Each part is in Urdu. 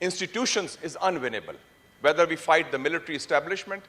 institutions is unwinnable. Whether we fight the military establishment,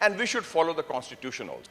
And we should follow the Constitution also.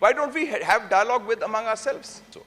Why don't we have dialogue with among ourselves? So,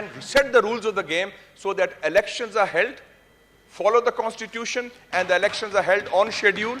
and set the rules of the game so that elections are held, follow the constitution and the elections are held on schedule.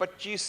25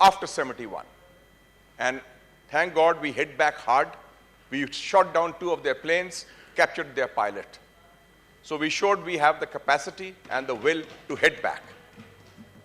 after 71, and thank God we hit back hard. We shot down 2 of their planes, captured their pilot. So we showed we have the capacity and the will to hit back.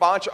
5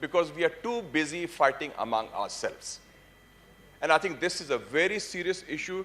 Because we are too busy fighting among ourselves. And I think this is a very serious issue.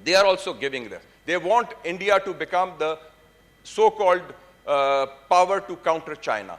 They are also giving this. They want India to become the so-called power to counter China.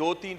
2-3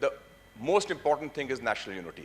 the most important thing is national unity.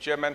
Chairman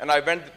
and I went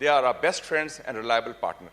They are our best friends and reliable partner.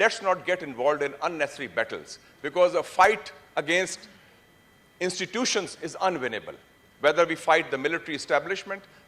let's not get involved in unnecessary battles because a fight against institutions is unwinnable. Whether we fight the military establishment,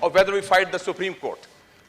or whether we fight the Supreme Court,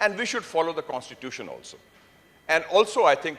And we should follow the Constitution also. And also I think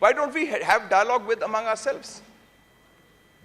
Why don't we have dialogue with among ourselves?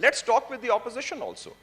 Let's talk with the opposition also.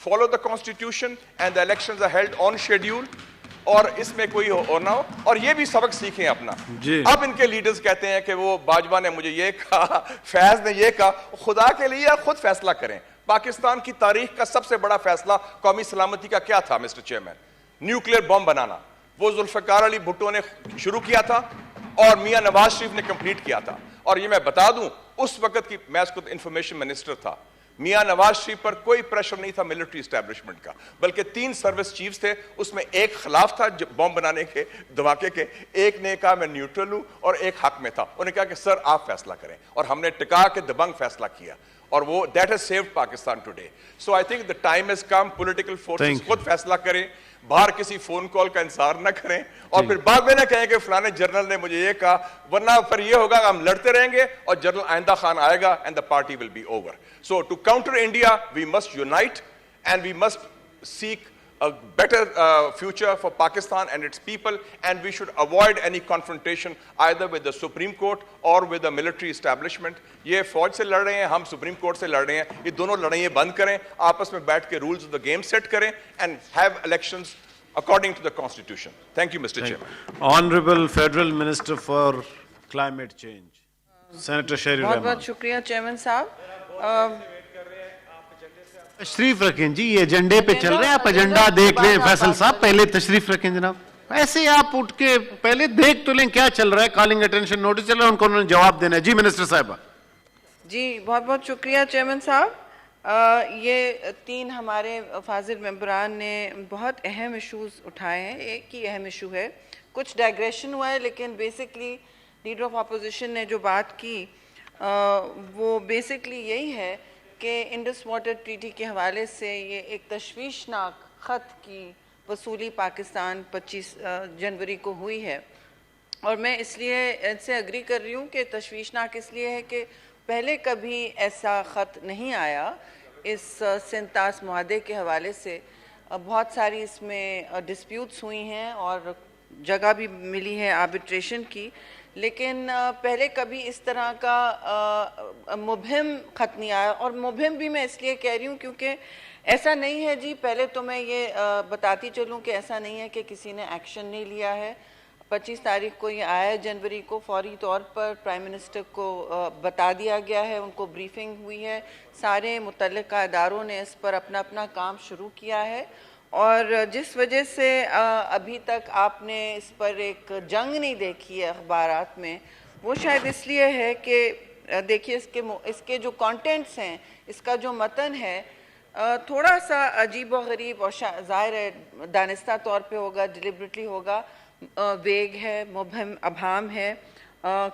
follow the constitution and the elections are held on schedule, اور اس میں کوئی ہو نہ ہو, اور یہ بھی سبق سیکھیں اپنا. اب ان کے لیڈرز کہتے ہیں کہ وہ باجوہ نے مجھے یہ کہا, فیض نے یہ کہا. خدا کے لیے خود فیصلہ کریں. پاکستان کی تاریخ کا سب سے بڑا فیصلہ قومی سلامتی کا کیا تھا مسٹر چیئرمین؟ نیوکلیئر بم بنانا. وہ ذوالفقار علی بھٹو نے شروع کیا تھا اور میاں نواز شریف نے کمپلیٹ کیا تھا. اور یہ میں بتا دوں, اس وقت کی میں اس کو انفارمیشن منسٹر تھا, میاں نواز شریف پر کوئی پریشر نہیں تھا ملٹری اسٹیبلشمنٹ کا, بلکہ 3 سروس چیفز تھے, اس میں ایک خلاف تھا بم بنانے کے دھماکے کے, ایک نے کہا میں نیوٹرل ہوں, اور ایک حق میں تھا. انہوں نے کہا کہ سر آپ فیصلہ کریں, اور ہم نے ٹکا کے دبنگ فیصلہ کیا, اور وہ that has saved Pakistan today. So I think the time has come, political forces خود فیصلہ کریں, باہر کسی فون کال کا انتظار نہ کریں, اور پھر بعد میں نہ کہیں کہ فلانے جنرل نے مجھے یہ کہا, ورنہ پھر یہ ہوگا کہ ہم لڑتے رہیں گے اور جنرل آئندہ خان آئے گا and the party will be over. So to counter India, we must unite and we must seek a better future for Pakistan and its people, and we should avoid any confrontation either with the Supreme Court or with the military establishment. یہ فوج سے لڑ رہے ہیں, ہم سپریم کورٹ سے لڑ رہے ہیں, یہ دونوں لڑائیاں بند کریں, آپس میں بیٹھ کے rules of the game set کریں and have elections according to the constitution. Thank you, Mr. Chairman. Honorable Federal Minister for Climate Change, Senator Shahri Rahman. بہت بہت شکریہ چیئرمین صاحب. تشریف رکھیں جی, یہ ایجنڈے پہ چل رہے ہیں, آپ ایجنڈا دیکھ لیں. فیصل صاحب پہلے تشریف رکھیں جناب. ایسے آپ اٹھ کے پہلے دیکھ تو لیں کیا چل رہا ہے. کالنگ اٹینشن نوٹس چل رہا ہے, ان کو انہوں نے جواب دینا ہے. جی منسٹر صاحبہ. جی بہت بہت شکریہ چیئرمین صاحب. یہ 3 ہمارے فاضل ممبران نے بہت اہم ایشوز اٹھائے ہیں. ایک ہی اہم ایشو ہے, کچھ ڈائگریشن ہوا ہے, لیکن بیسکلی لیڈر آف اپوزیشن نے جو بات کی وہ بیسکلی یہی ہے کہ انڈس واٹر ٹریٹی کے حوالے سے یہ ایک تشویشناک خط کی وصولی پاکستان 25 جنوری کو ہوئی ہے. اور میں اس لیے ان سے اگری کر رہی ہوں کہ تشویشناک اس لیے ہے کہ پہلے کبھی ایسا خط نہیں آیا اس سنتاس معاہدے کے حوالے سے. بہت ساری اس میں ڈسپیوٹس ہوئی ہیں اور جگہ بھی ملی ہے آربٹریشن کی, لیکن پہلے کبھی اس طرح کا مبہم خط نہیں آیا. اور مبہم بھی میں اس لیے کہہ رہی ہوں کیونکہ ایسا نہیں ہے جی, پہلے تو میں یہ بتاتی چلوں کہ ایسا نہیں ہے کہ کسی نے ایکشن نہیں لیا ہے. 25 تاریخ کو یہ آیا ہے جنوری کو, فوری طور پر پرائم منسٹر کو بتا دیا گیا ہے, ان کو بریفنگ ہوئی ہے, سارے متعلقہ اداروں نے اس پر اپنا اپنا کام شروع کیا ہے. اور جس وجہ سے ابھی تک آپ نے اس پر ایک جنگ نہیں دیکھی ہے اخبارات میں, وہ شاید اس لیے ہے کہ دیکھیے اس کے جو کانٹینٹس ہیں, اس کا جو متن ہے تھوڑا سا عجیب و غریب, اور ظاہر ہے دانستہ طور پہ ہوگا, ڈیلیبریٹلی ہوگا, ویگ ہے, مبہم ابہام ہے,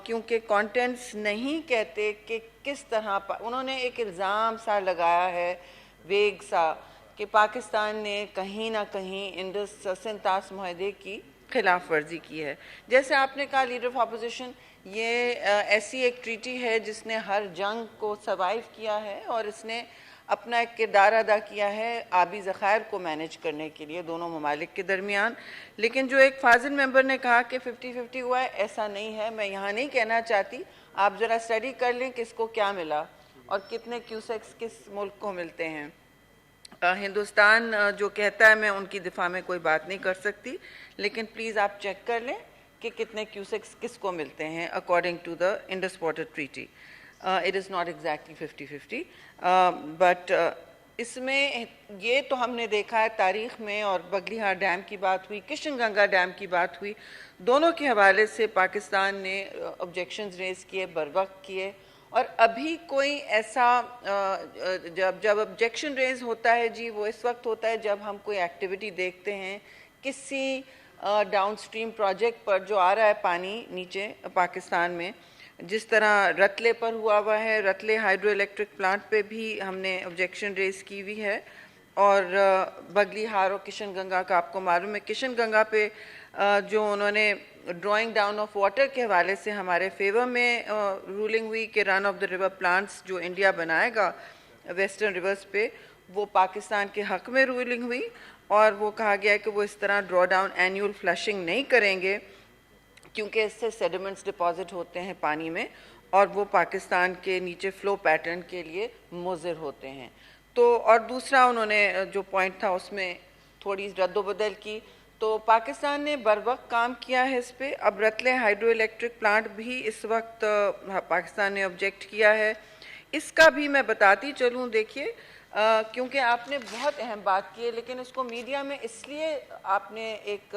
کیونکہ کانٹینٹس نہیں کہتے کہ کس طرح انہوں نے ایک الزام سا لگایا ہے ویگ سا کہ پاکستان نے کہیں نہ کہیں انڈس سنتاس معاہدے کی خلاف ورزی کی ہے. جیسے آپ نے کہا لیڈر آف اپوزیشن, یہ ایسی ایک ٹریٹی ہے جس نے ہر جنگ کو سروائیو کیا ہے اور اس نے اپنا ایک کردار ادا کیا ہے آبی ذخائر کو مینیج کرنے کے لیے دونوں ممالک کے درمیان. لیکن جو ایک فاضل ممبر نے کہا کہ 50-50 ہوا ہے, ایسا نہیں ہے. میں یہاں نہیں کہنا چاہتی, آپ ذرا اسٹڈی کر لیں کس کو کیا ملا اور کتنے کیوسیکس کس ملک کو ملتے ہیں. ہندوستان جو کہتا ہے, میں ان کی دفاع میں کوئی بات نہیں کر سکتی, لیکن پلیز آپ چیک کر لیں کہ کتنے کیوسیکس کس کو ملتے ہیں according to the Indus water treaty. It is not exactly 50-50, but اس میں یہ تو ہم نے دیکھا ہے تاریخ میں, اور بگلیہار ڈیم کی بات ہوئی, کشن گنگا ڈیم کی بات ہوئی, دونوں کے حوالے سے پاکستان نے آبجیکشنز ریز کیے, بر وقت کیے. اور ابھی کوئی ایسا جب آبجیکشن ریز ہوتا ہے جی, وہ اس وقت ہوتا ہے جب ہم کوئی ایکٹیویٹی دیکھتے ہیں کسی ڈاؤن سٹریم پروجیکٹ پر جو آ رہا ہے پانی نیچے پاکستان میں, جس طرح رتلے پر ہوا ہے. رتلے ہائیڈرو الیکٹرک پلانٹ پہ بھی ہم نے آبجیکشن ریز کی ہوئی ہے, اور بگلیہار اور کشن گنگا کا آپ کو معلوم ہے. کشن گنگا پہ جو انہوں نے ڈرائنگ ڈاؤن آف واٹر کے حوالے سے ہمارے فیور میں رولنگ ہوئی کہ رن آف دا ریور پلانٹس جو انڈیا بنائے گا ویسٹرن ریورز پہ, وہ پاکستان کے حق میں رولنگ ہوئی, اور وہ کہا گیا کہ وہ اس طرح ڈرا ڈاؤن اینیول فلشنگ نہیں کریں گے کیونکہ اس سے سیڈیمنٹس ڈپازٹ ہوتے ہیں پانی میں, اور وہ پاکستان کے نیچے فلو پیٹرن کے لیے مضر ہوتے ہیں. تو اور دوسرا انہوں نے جو پوائنٹ تھا اس میں تھوڑی رد و بدل کی. تو پاکستان نے بر وقت کام کیا ہے اس پہ. اب رتلے ہائیڈرو الیکٹرک پلانٹ بھی اس وقت پاکستان نے آبجیکٹ کیا ہے. اس کا بھی میں بتاتی چلوں, دیکھیے کیونکہ آپ نے بہت اہم بات کی ہے, لیکن اس کو میڈیا میں اس لیے آپ نے ایک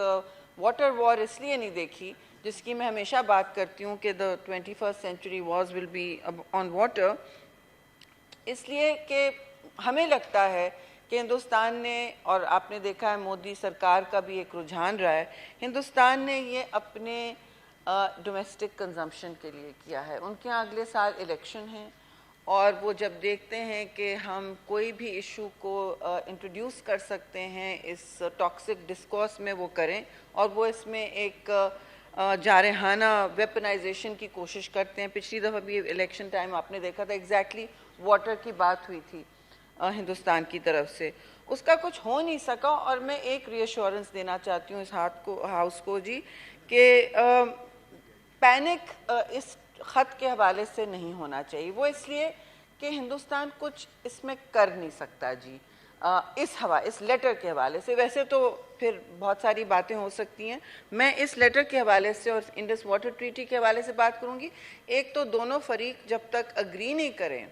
واٹر وار اس لیے نہیں دیکھی, جس کی میں ہمیشہ بات کرتی ہوں کہ the 21st century wars will be on water, اس لیے کہ ہمیں لگتا ہے کہ ہندوستان نے, اور آپ نے دیکھا ہے مودی سرکار کا بھی ایک رجحان رہا ہے, ہندوستان نے یہ اپنے ڈومیسٹک کنزمپشن کے لیے کیا ہے. ان کے یہاں اگلے سال الیکشن ہیں, اور وہ جب دیکھتے ہیں کہ ہم کوئی بھی ایشو کو انٹروڈیوس کر سکتے ہیں اس ٹاکسک ڈسکورس میں, وہ کریں, اور وہ اس میں ایک جارحانہ ویپنائزیشن کی کوشش کرتے ہیں. پچھلی دفعہ بھی الیکشن ٹائم آپ نے دیکھا تھا ایگزیکٹلی واٹر کی بات ہوئی تھی ہندوستان کی طرف سے. اس کا کچھ ہو نہیں سکا, اور میں ایک ری ایشورنس دینا چاہتی ہوں اس ہاؤس کو جی, کہ پینک اس خط کے حوالے سے نہیں ہونا چاہیے. وہ اس لیے کہ ہندوستان کچھ اس میں کر نہیں سکتا جی اس لیٹر کے حوالے سے. ویسے تو پھر بہت ساری باتیں ہو سکتی ہیں. میں اس لیٹر کے حوالے سے اور انڈس واٹر ٹریٹی کے حوالے سے بات کروں گی. ایک تو دونوں فریق جب تک اگری نہیں کریں